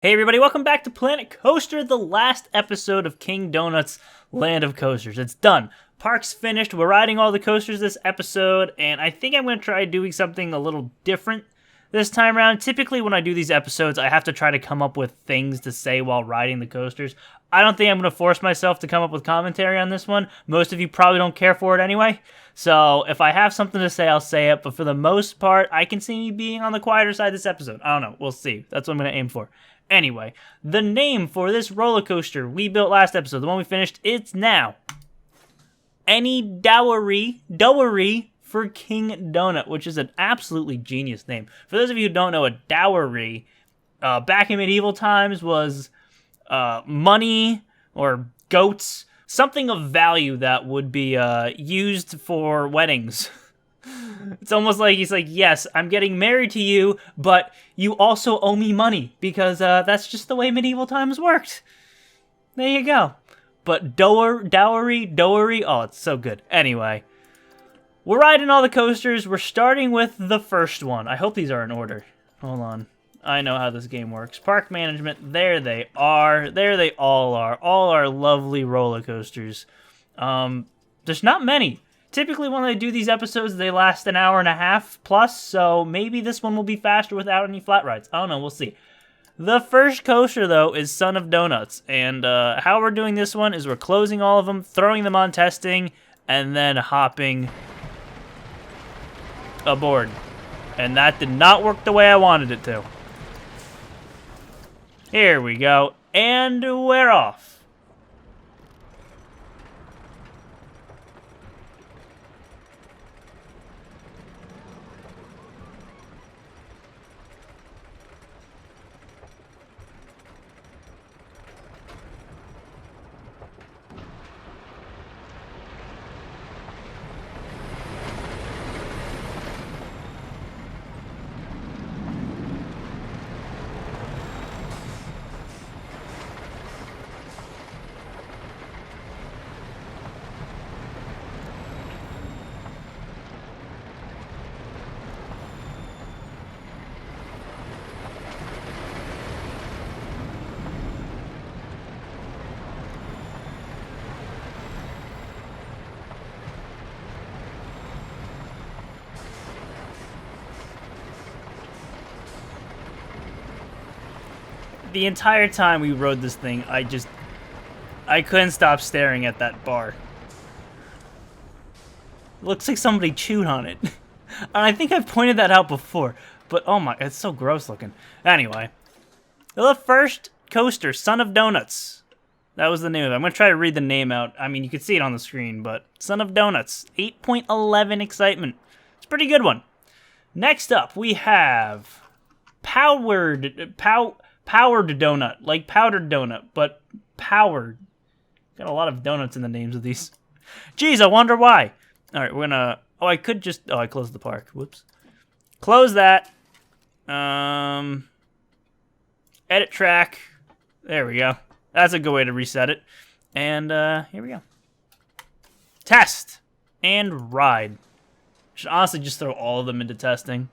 Hey everybody, welcome back to Planet Coaster, the last episode of King Doughnut's Land of Coasters. It's done. Park's finished. We're riding all the coasters this episode, and I think I'm going to try doing something a little different this time around. Typically when I do these episodes, I have to try to come up with things to say while riding the coasters. I don't think I'm going to force myself to come up with commentary on this one. Most of you probably don't care for it anyway. So if I have something to say, I'll say it. But for the most part, I can see me being on the quieter side this episode. I don't know. We'll see. That's what I'm going to aim for. Anyway, the name for this roller coaster we built last episode, the one we finished, it's now Any Dowry for King Doughnut, which is an absolutely genius name. For those of you who don't know, a dowry back in medieval times was money or goats, something of value that would be used for weddings. It's almost like he's like, yes, I'm getting married to you, but you also owe me money, because that's just the way medieval times worked. There you go. But dowry, oh, it's so good. Anyway, we're riding all the coasters. We're starting with the first one. I hope these are in order. Hold on. I know how this game works. Park management, there they are. There they all are. All our lovely roller coasters. There's not many. Typically, when I do these episodes, they last an hour and a half plus, so maybe this one will be faster without any flat rides. I don't know, we'll see. The first coaster, though, is Son of Doughnut, and how we're doing this one is we're closing all of them, throwing them on testing, and then hopping aboard. And that did not work the way I wanted it to. Here we go, and we're off. The entire time we rode this thing, I couldn't stop staring at that bar. Looks like somebody chewed on it. And I think I've pointed that out before, but oh my, it's so gross looking. Anyway, the first coaster, Son of Doughnut. That was the name of it. I'm going to try to read the name out. I mean, you can see it on the screen, but Son of Doughnut, 8.11 excitement. It's a pretty good one. Next up, we have Powered Donut, like powdered donut, but powered. Got a lot of donuts in the names of these. Geez, I wonder why. All right, we're gonna. Oh, I could just. Oh, I closed the park. Whoops. Close that. Edit track. There we go. That's a good way to reset it. And here we go. Test and ride. Should honestly just throw all of them into testing.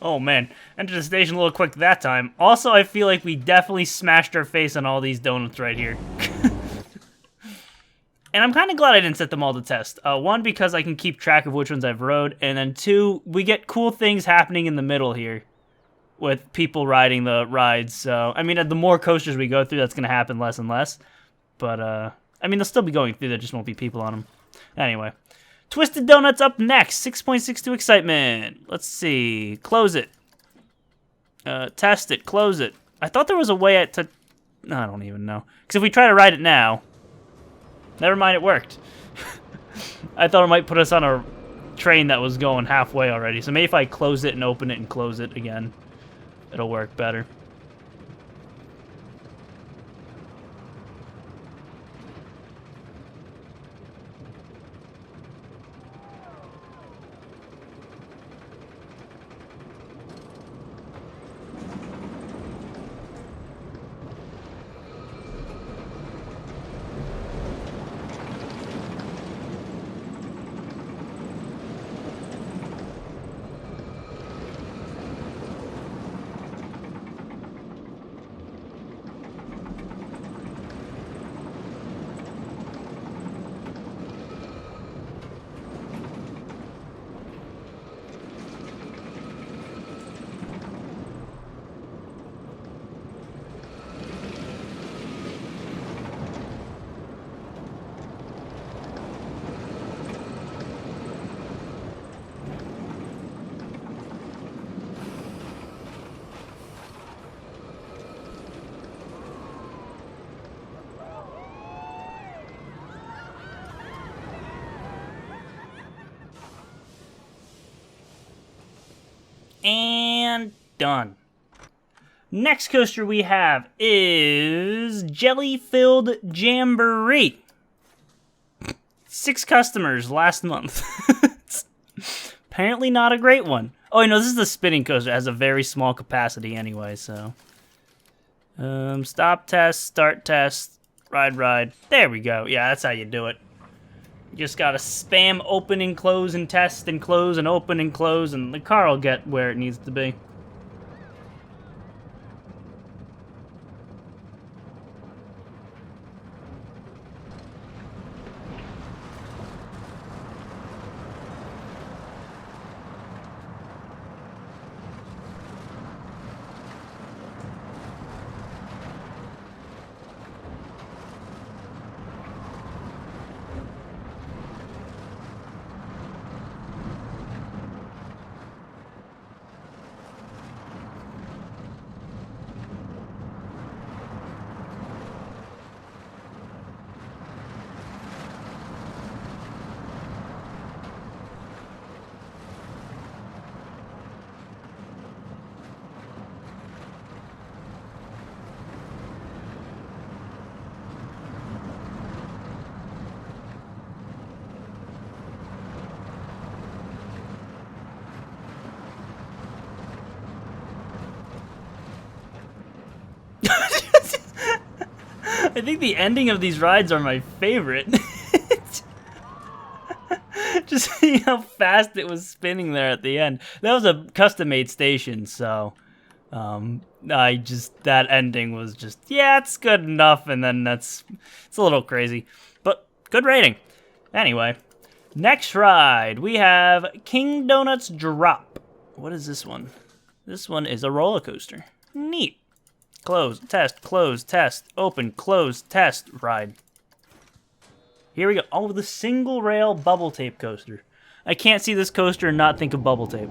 Oh man, entered the station a little quick that time. Also, I feel like we definitely smashed our face on all these donuts right here. And I'm kind of glad I didn't set them all to test. One, because I can keep track of which ones I've rode, and then two, we get cool things happening in the middle here with people riding the rides. So, I mean, the more coasters we go through, that's going to happen less and less. But, I mean, they'll still be going through, there just won't be people on them. Anyway, Twisted Donuts up next, 6.62 excitement. Let's see, close it. Test it, close it. I thought there was a way to... I don't even know. Because if we try to ride it now... Never mind, it worked. I thought it might put us on a train that was going halfway already. So maybe if I close it and open it and close it again, it'll work better. And done. Next coaster we have is Jelly-Filled Jamboree. 6 customers last month. Apparently not a great one. Oh, you know, this is the spinning coaster. It has a very small capacity anyway, so. Stop test, start test, ride. There we go. Yeah, that's how you do it. You just gotta spam open and close and test and close and open and close, and the car will get where it needs to be. I think the ending of these rides are my favorite. Just see how fast it was spinning there at the end. That was a custom-made station, so that ending was just, yeah, it's good enough, and then it's a little crazy, but good rating. Anyway, next ride we have King Doughnut's Drop. What is this one? This one is a roller coaster. Neat. Close, test, open, close, test, ride. Here we go. Oh, the single rail bubble tape coaster. I can't see this coaster and not think of bubble tape.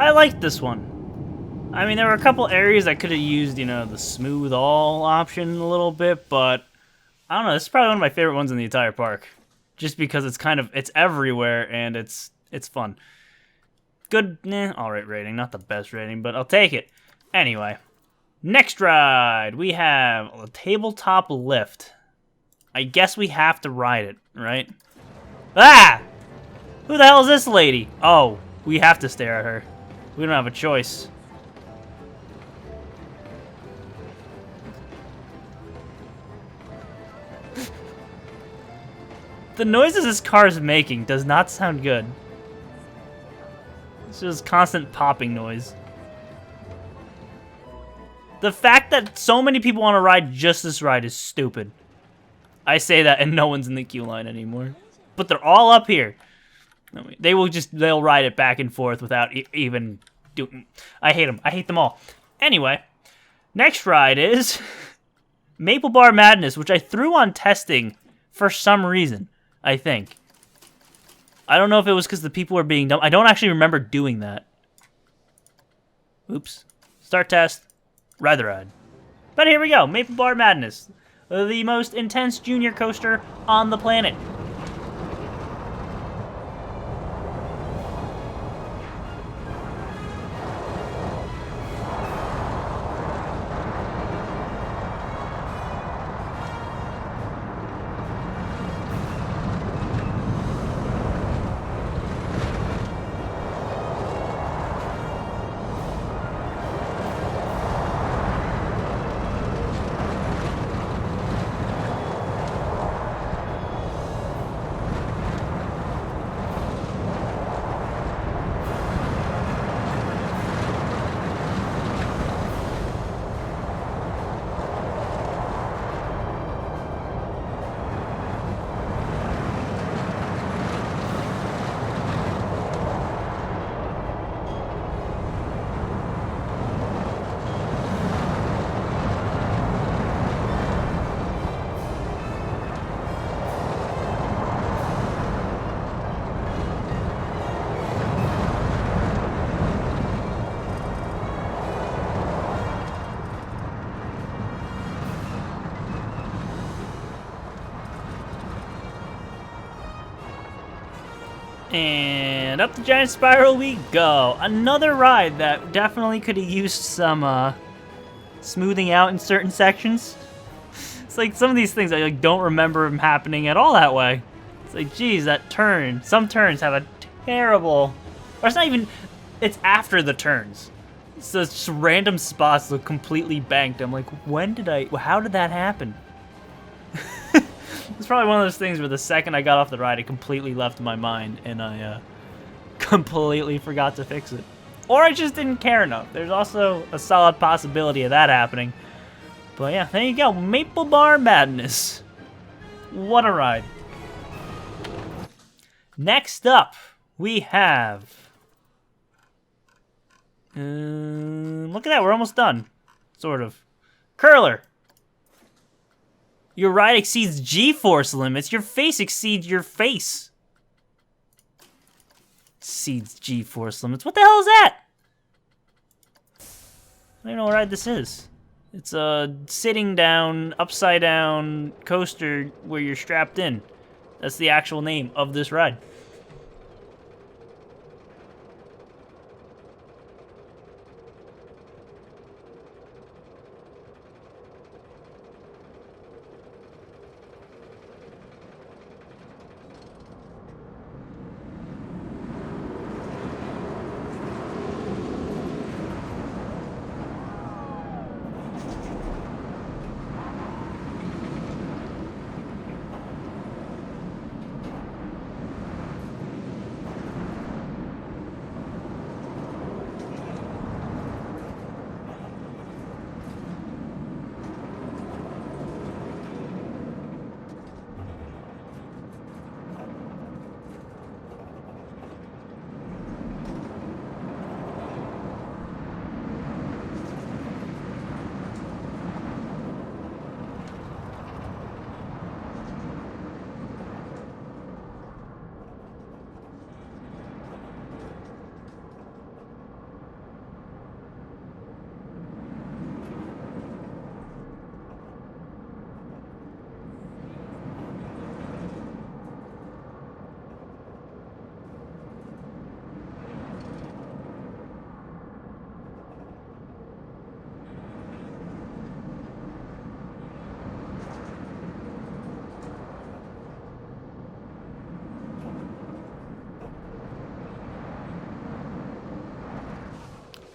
I liked this one. I mean, there were a couple areas I could have used, you know, the smooth all option a little bit, but I don't know. This is probably one of my favorite ones in the entire park, just because it's everywhere and it's fun. Good, all right rating, not the best rating, but I'll take it. Anyway, next ride we have a tabletop lift. I guess we have to ride it, right? Ah! Who the hell is this lady? Oh, we have to stare at her. We don't have a choice. The noises this car is making does not sound good. It's just constant popping noise. The fact that so many people want to ride just this ride is stupid. I say that and no one's in the queue line anymore. But they're all up here. They'll ride it back and forth without even doing... I hate them. I hate them all. Anyway, next ride is Maple Bar Madness, which I threw on testing for some reason, I think. I don't know if it was because the people were being dumb. I don't actually remember doing that. Oops. Start test. Ride the ride. But here we go. Maple Bar Madness. The most intense junior coaster on the planet. And up the giant spiral we go. Another ride that definitely could have used some smoothing out in certain sections. It's like some of these things I don't remember them happening at all that way. It's like, geez, that turn. Some turns have a terrible... Or it's not even... It's after the turns. So it's just random spots look completely banked. I'm like, how did that happen? It's probably one of those things where the second I got off the ride, it completely left my mind, and I completely forgot to fix it. Or I just didn't care enough. There's also a solid possibility of that happening. But yeah, there you go. Maple Bar Madness. What a ride. Next up, we have... look at that, we're almost done. Sort of. Curler. Your ride exceeds G-force limits. Your face exceeds your face. Exceeds G-force limits. What the hell is that? I don't even know what ride this is. It's a sitting down, upside down coaster where you're strapped in. That's the actual name of this ride.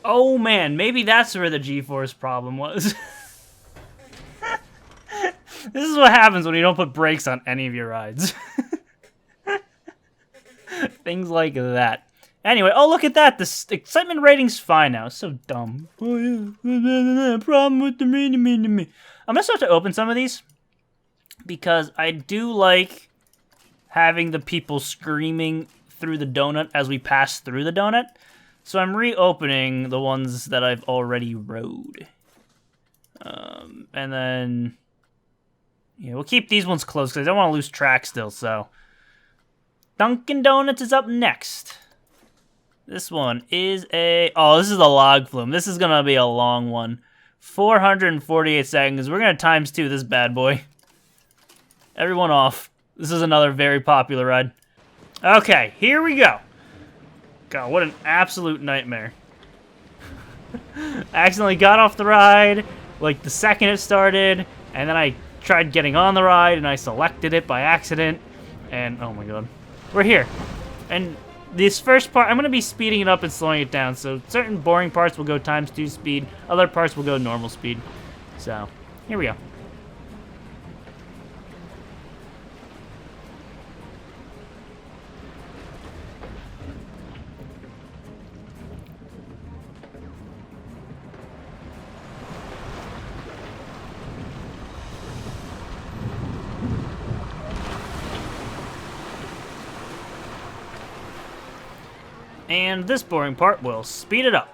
Oh man, maybe that's where the G-force problem was. This is what happens when you don't put brakes on any of your rides. Things like that. Anyway, oh look at that, the excitement rating's fine now. So dumb. Oh yeah, problem with the me. I'm gonna start to open some of these because I do like having the people screaming through the donut as we pass through the donut. So I'm reopening the ones that I've already rode. And then, yeah, we'll keep these ones close because I don't want to lose track still, so. Dunkin' Donuts is up next. This one is oh, this is a log flume. This is gonna be a long one. 448 seconds. We're gonna times 2 this bad boy. Everyone off. This is another very popular ride. Okay, here we go. God, what an absolute nightmare. I accidentally got off the ride, like the second it started, and then I tried getting on the ride, and I selected it by accident, and oh my god. We're here. And this first part, I'm going to be speeding it up and slowing it down, so certain boring parts will go times 2 speed, other parts will go normal speed. So, here we go. And this boring part will speed it up.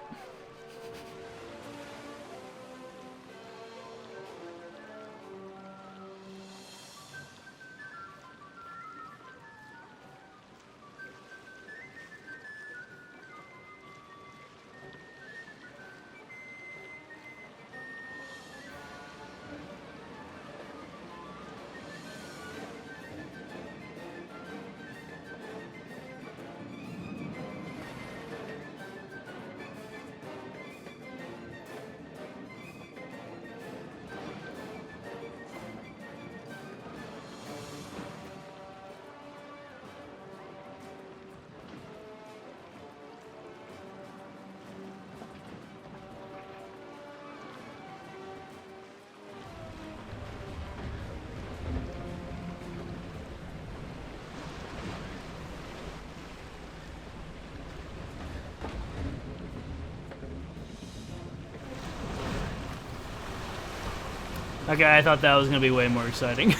Okay, I thought that was going to be way more exciting.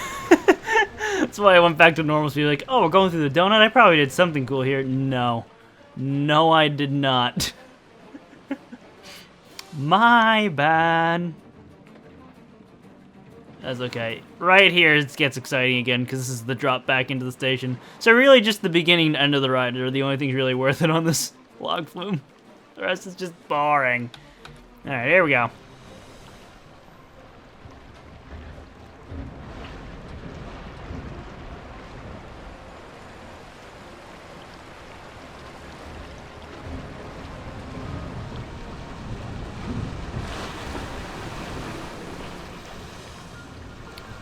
That's why I went back to normal speed, like, oh, we're going through the donut? I probably did something cool here. No. No, I did not. My bad. That's okay. Right here, it gets exciting again, because this is the drop back into the station. So really, just the beginning and end of the ride are the only things really worth it on this log flume. The rest is just boring. Alright, here we go.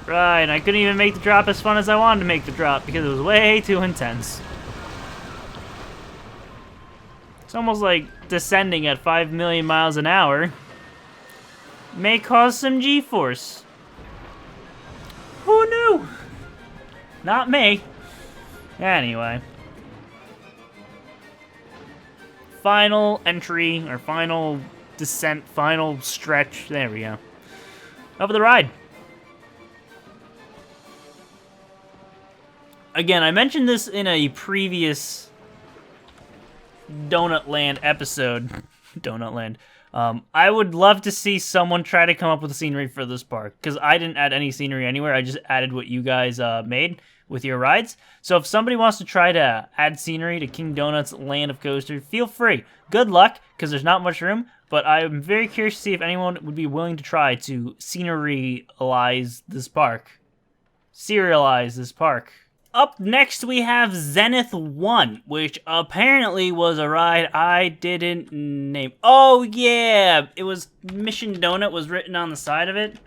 Right, and I couldn't even make the drop as fun as I wanted to make the drop because it was way too intense. It's almost like descending at 5 million miles an hour may cause some G-force. Who knew? Not me. Anyway. Final entry, or final descent, final stretch. There we go. Over the ride. Again, I mentioned this in a previous Donut Land episode. Donut Land. I would love to see someone try to come up with a scenery for this park, because I didn't add any scenery anywhere. I just added what you guys made with your rides. So if somebody wants to try to add scenery to King Doughnut's Land of Coaster, feel free. Good luck, because there's not much room, but I'm very curious to see if anyone would be willing to try to scenery-alize this park. Serialize this park. Up next, we have Zenith 1, which apparently was a ride I didn't name. Oh, yeah! It was Mission Donut was written on the side of it.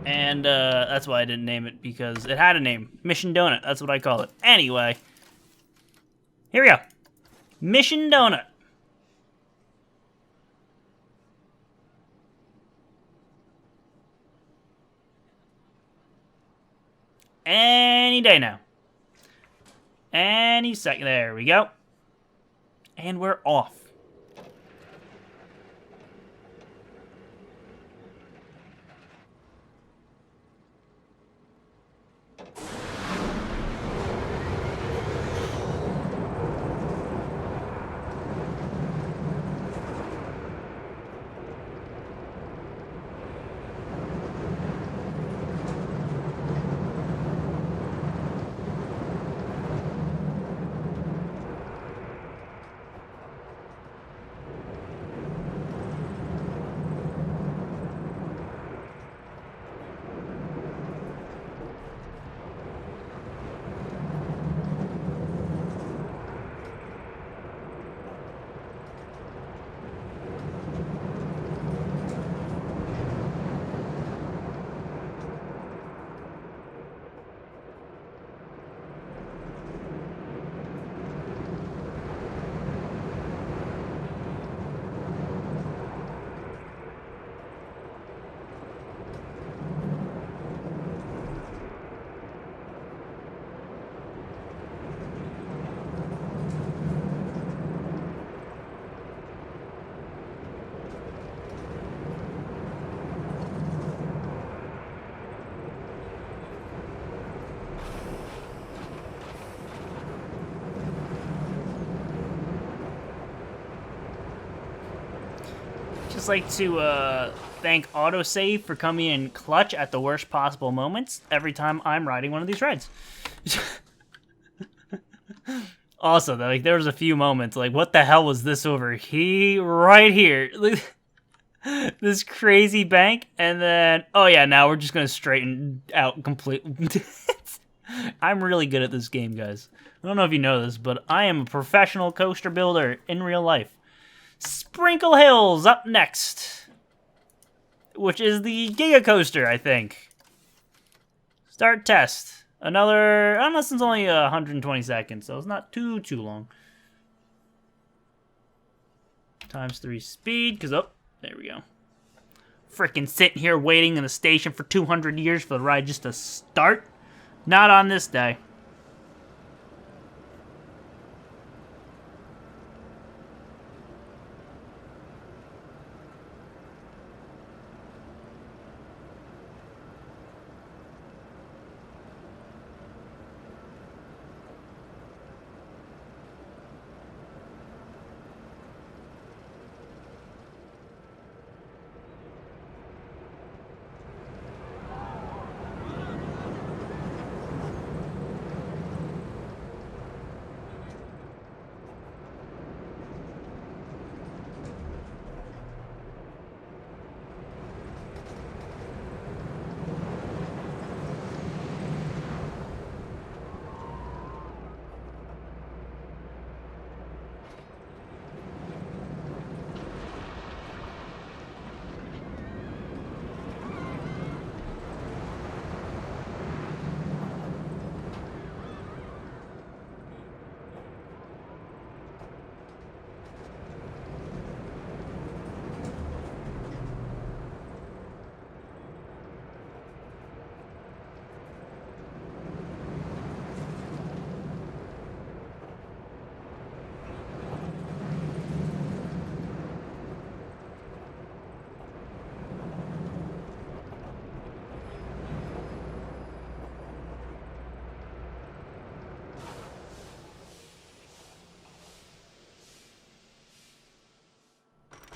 And that's why I didn't name it, because it had a name. Mission Donut, that's what I call it. Anyway. Here we go. Mission Donut. any day now. Any second. There we go. And we're off. Just like to thank autosave for coming in clutch at the worst possible moments every time I'm riding one of these rides. Also, like, there was a few moments like, what the hell was this over here? Right here. This crazy bank, and then, oh yeah, now we're just gonna straighten out completely. I'm really good at this game, guys. I don't know if you know this, but I am a professional coaster builder in real life. Sprinkle Hills up next, which is the Giga Coaster, I think. Start test. Another, I don't know, since only 120 seconds, so it's not too long. ×3 speed, because, oh, there we go. Frickin' sitting here waiting in the station for 200 years for the ride just to start. Not on this day.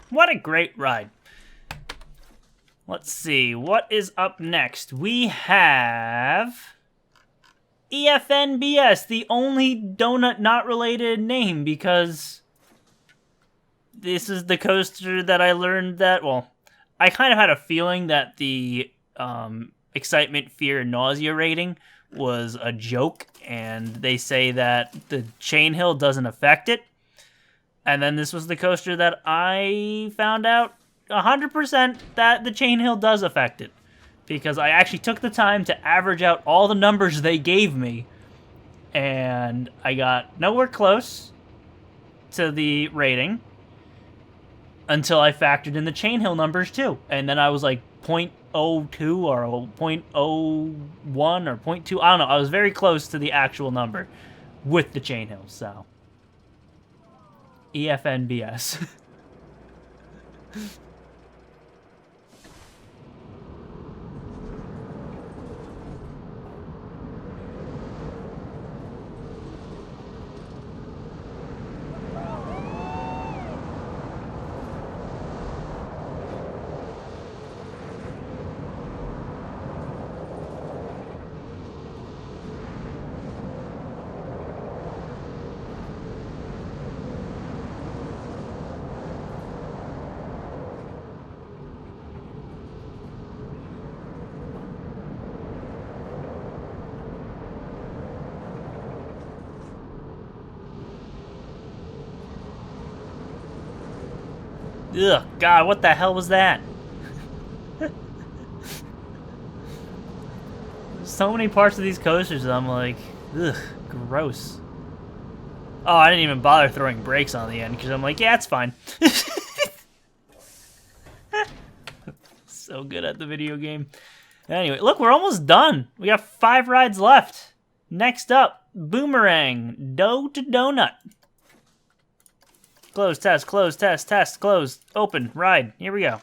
What a great ride. Let's see, what is up next? We have EFNBS, the only donut not related name, because this is the coaster that I learned that, well, I kind of had a feeling that the excitement, fear, and nausea rating was a joke, and they say that the chain hill doesn't affect it. And then this was the coaster that I found out 100% that the chain hill does affect it. Because I actually took the time to average out all the numbers they gave me. And I got nowhere close to the rating until I factored in the chain hill numbers too. And then I was like, .02 or 0.01 or 0.2. I don't know. I was very close to the actual number with the chain hill, so. EFNBS. Ugh, God, what the hell was that? So many parts of these coasters, I'm like, ugh, gross. Oh, I didn't even bother throwing brakes on the end, because I'm like, yeah, it's fine. So good at the video game. Anyway, look, we're almost done. We got 5 rides left. Next up, Boomerang, Dough to Donut. Close, test, close, open, ride. Here we go.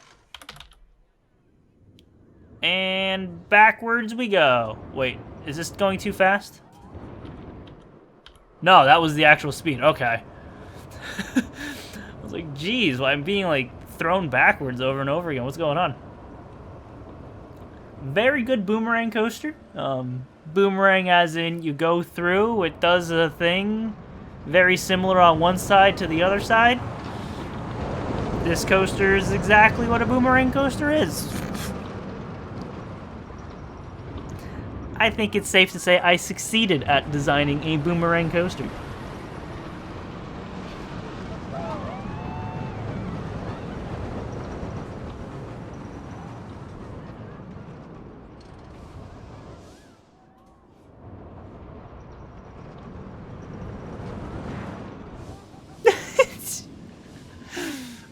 And backwards we go. Wait, is this going too fast? No, that was the actual speed. Okay. I was like, geez, well, I'm being like thrown backwards over and over again. What's going on? Very good Boomerang Coaster. Boomerang as in you go through, it does a thing. Very similar on one side to the other side. This coaster is exactly what a Boomerang Coaster is. I think it's safe to say I succeeded at designing a Boomerang Coaster.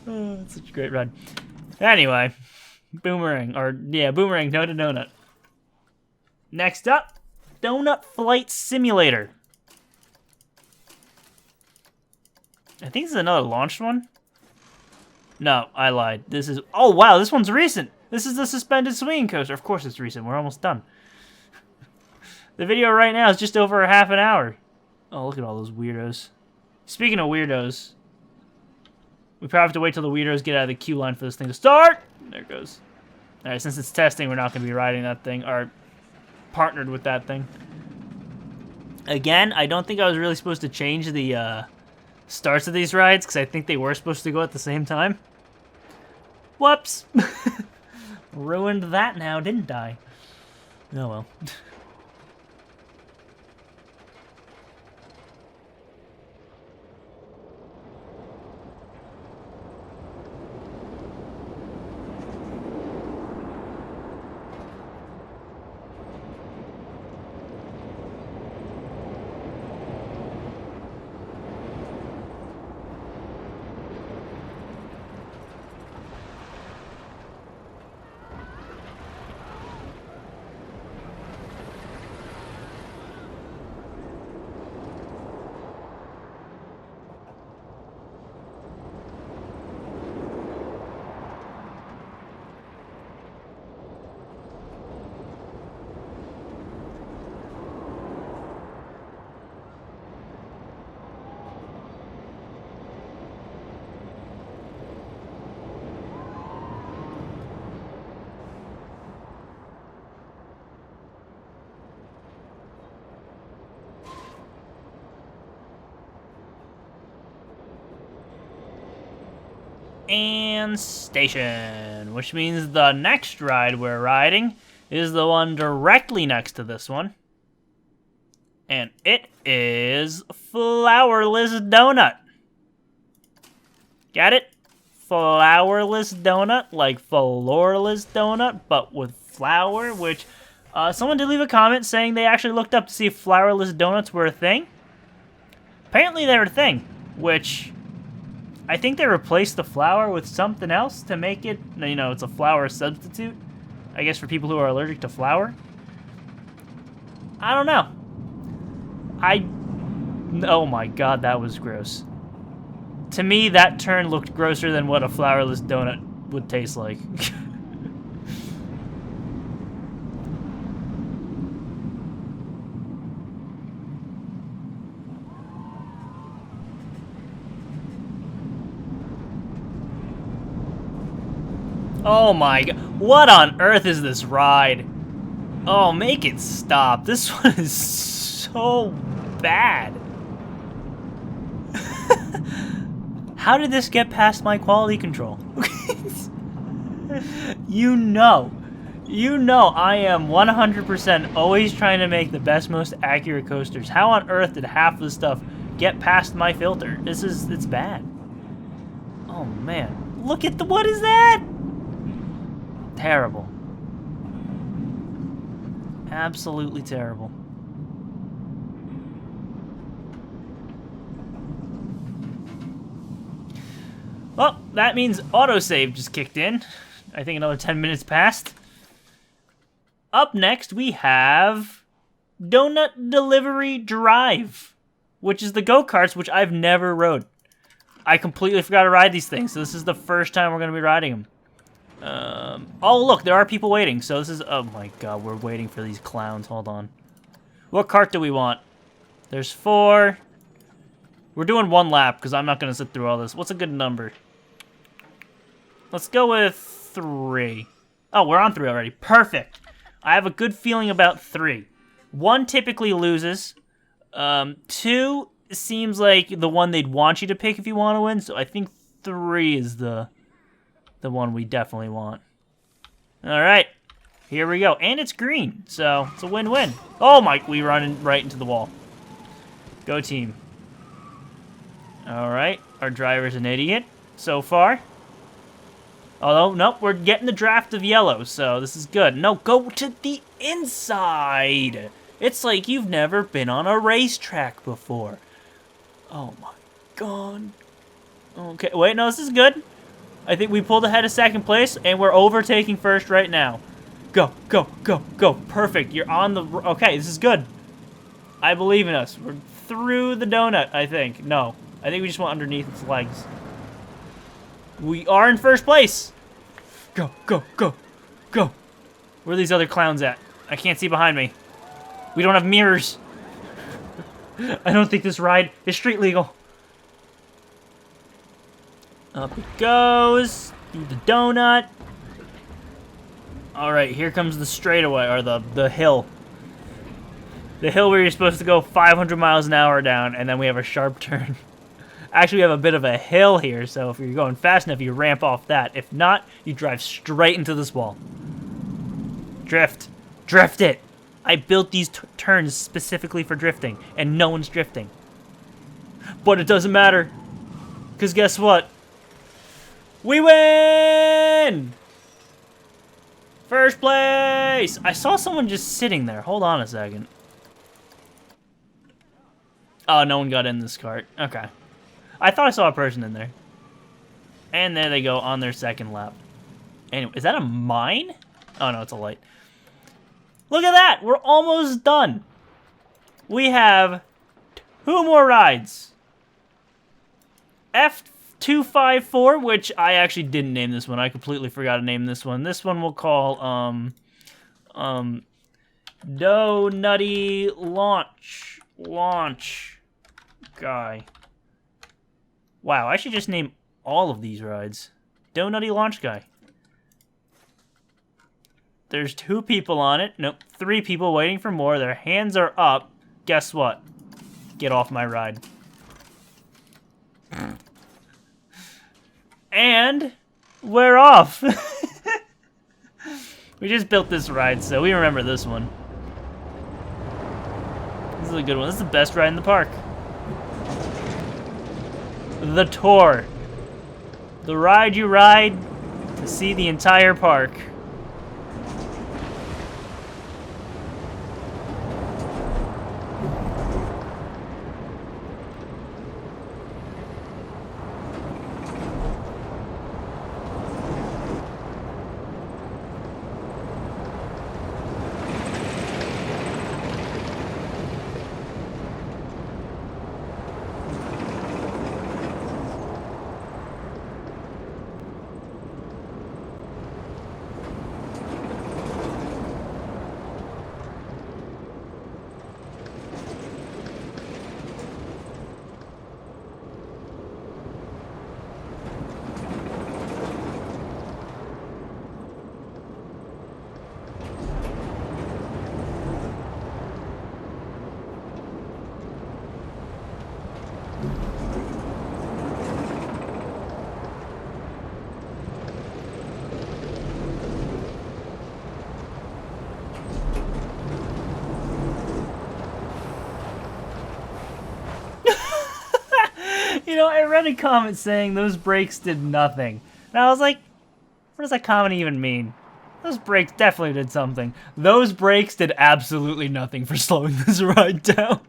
Oh, it's such a great ride. Anyway, Boomerang, Boomerang Dough to Donut. Next up, Donut Flight Simulator. I think this is another launched one. No, I lied. This is, oh wow, this one's recent. This is the suspended swinging coaster. Of course it's recent, we're almost done. The video right now is just over a half an hour. Oh, look at all those weirdos. Speaking of weirdos, we probably have to wait till the weirdos get out of the queue line for this thing to start. There it goes. Alright, since it's testing, we're not going to be riding that thing, or partnered with that thing. Again, I don't think I was really supposed to change the starts of these rides, because I think they were supposed to go at the same time. Whoops! Ruined that now, didn't I? Oh well. And station, which means the next ride we're riding is the one directly next to this one. And it is Flowerless Donut. Got it? Flowerless Donut, like Flowerless Donut, but with flour, which someone did leave a comment saying they actually looked up to see if flourless donuts were a thing. Apparently they're a thing, which I think they replaced the flour with something else to make it, you know, it's a flour substitute. I guess for people who are allergic to flour? I don't know. Oh my god, that was gross. To me, that turn looked grosser than what a flourless donut would taste like. Oh my god. What on earth is this ride? Oh, make it stop. This one is so bad. How did this get past my quality control? You know I am 100% always trying to make the best, most accurate coasters. How on earth did half of the stuff get past my filter? It's bad. Oh man, look at what is that? Terrible. Absolutely terrible. Well, that means autosave just kicked in. I think another 10 minutes passed. Up next, we have Doughnut Delivery Drive, which is the go-karts, which I've never rode. I completely forgot to ride these things, so this is the first time we're going to be riding them. Oh, look, there are people waiting, so this is... Oh my god, we're waiting for these clowns. Hold on. What cart do we want? There's 4. We're doing 1 lap, because I'm not going to sit through all this. What's a good number? Let's go with 3. Oh, we're on 3 already. Perfect. I have a good feeling about 3. 1 typically loses. 2 seems like the one they'd want you to pick if you want to win, so I think 3 is the one we definitely want. All right. Here we go. And it's green, so it's a win-win. Oh, my. We run right into the wall. Go team. All right. Our driver's an idiot so far. Although, nope, we're getting the draft of yellow, so this is good. No, go to the inside. It's like you've never been on a racetrack before. Oh, my God. Okay, wait, no, this is good. I think we pulled ahead of second place, and we're overtaking first right now. Go, go, go, go. Perfect. You're on the... Okay, this is good. I believe in us. We're through the donut, I think. No, I think we just went underneath its legs. We are in first place. Go, go, go, go. Where are these other clowns at? I can't see behind me. We don't have mirrors. I don't think this ride is street legal. Up it goes. Through the donut. All right, here comes the straightaway, or the hill. The hill where you're supposed to go 500 miles an hour down, and then we have a sharp turn. Actually, we have a bit of a hill here, so if you're going fast enough, you ramp off that. If not, you drive straight into this wall. Drift. Drift it. I built these turns specifically for drifting, and no one's drifting. But it doesn't matter, because guess what? We win! First place! I saw someone just sitting there. Hold on a second. Oh, no one got in this cart. Okay. I thought I saw a person in there. And there they go on their second lap. Anyway, is that a mine? Oh, no, it's a light. Look at that! We're almost done. We have 2 more rides. F254, which I actually didn't name this one. I completely forgot to name this one. This one we'll call, Doughnutty Launch Guy. Wow, I should just name all of these rides. Doughnutty Launch Guy. There's 2 people on it. Nope, 3 people waiting for more. Their hands are up. Guess what? Get off my ride. And we're off. We just built this ride, so we remember this one. This is a good one. This is the best ride in the park. The Tour. The ride you ride to see the entire park. I read a comment saying those brakes did nothing. And I was like, what does that comment even mean? Those brakes definitely did something. Those brakes did absolutely nothing for slowing this ride down.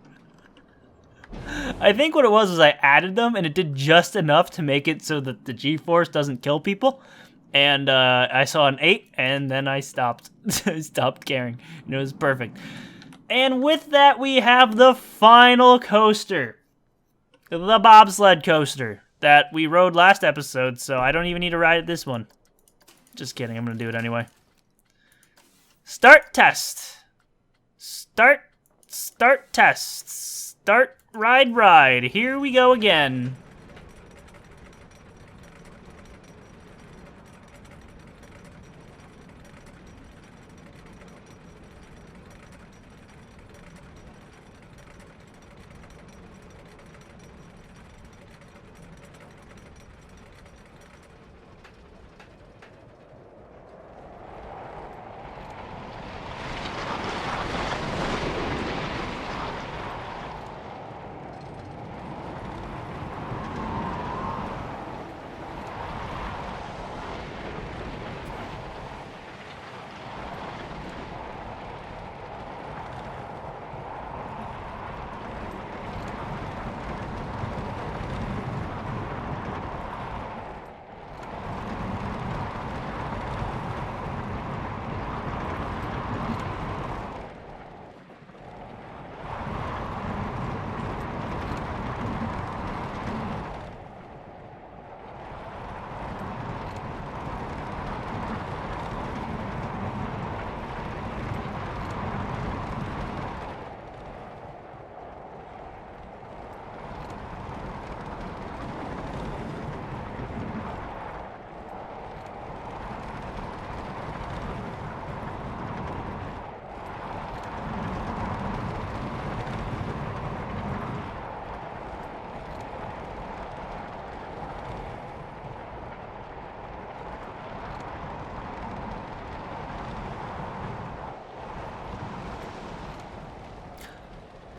I think what it was I added them, and it did just enough to make it so that the G-force doesn't kill people. And I saw an 8, and then I stopped. I stopped caring. And it was perfect. And with that, we have the final coaster. The bobsled coaster that we rode last episode, so I don't even need to ride this one. Just kidding, I'm going to do it anyway. Start test. Start test. Start ride. Here we go again.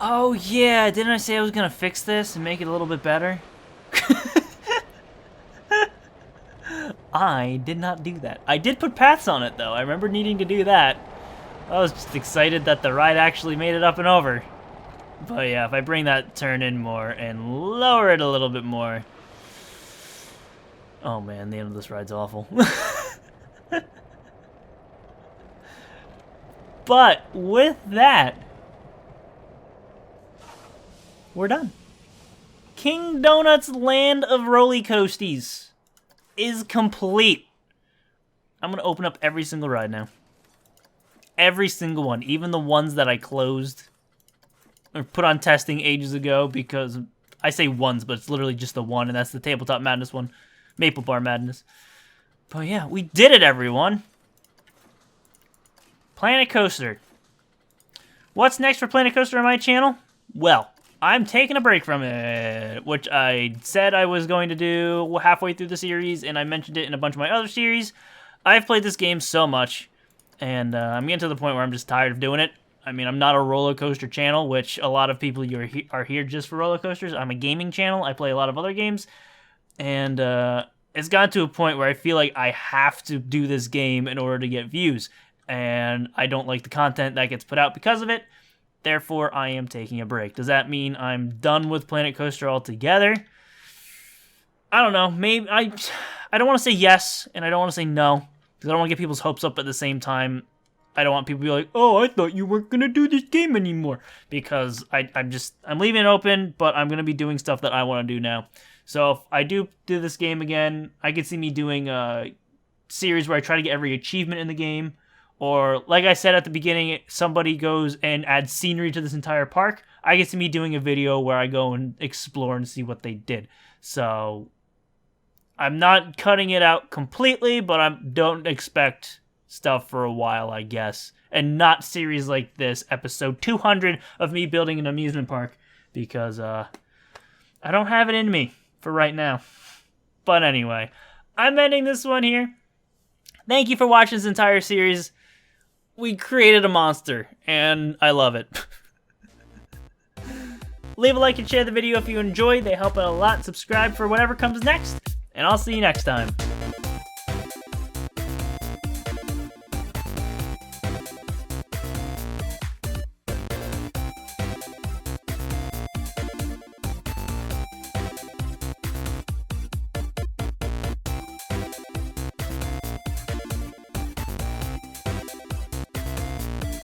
Oh yeah, didn't I say I was gonna fix this and make it a little bit better? I did not do that. I did put paths on it though. I remember needing to do that. I was just excited that the ride actually made it up and over. But yeah, if I bring that turn in more and lower it a little bit more. Oh man, the end of this ride's awful. But with that, we're done. King Doughnut's Land of Roller Coasties is complete. I'm gonna open up every single ride now. Every single one, even the ones that I closed or put on testing ages ago, because I say ones, but it's literally just the one, and that's the Tabletop Madness one, Maple Bar Madness. But yeah, we did it, everyone. Planet Coaster. What's next for Planet Coaster on my channel? Well, I'm taking a break from it, which I said I was going to do halfway through the series, and I mentioned it in a bunch of my other series. I've played this game so much, and I'm getting to the point where I'm just tired of doing it. I mean, I'm not a roller coaster channel, which a lot of people are here just for roller coasters. I'm a gaming channel. I play a lot of other games, and it's gotten to a point where I feel like I have to do this game in order to get views, and I don't like the content that gets put out because of it. Therefore, I am taking a break. Does that mean I'm done with Planet Coaster altogether? I don't know. Maybe I don't want to say yes, and I don't want to say no, because I don't want to get people's hopes up at the same time. I don't want people to be like, oh, I thought you weren't going to do this game anymore. Because I'm leaving it open, but I'm going to be doing stuff that I want to do now. So if I do this game again, I could see me doing a series where I try to get every achievement in the game. Or, like I said at the beginning, somebody goes and adds scenery to this entire park. I get to me doing a video where I go and explore and see what they did. So, I'm not cutting it out completely, but I don't expect stuff for a while, I guess. And not series like this, episode 200 of me building an amusement park. Because, I don't have it in me for right now. But anyway, I'm ending this one here. Thank you for watching this entire series. We created a monster, and I love it. Leave a like and share the video if you enjoyed. They help out a lot. Subscribe for whatever comes next, and I'll see you next time.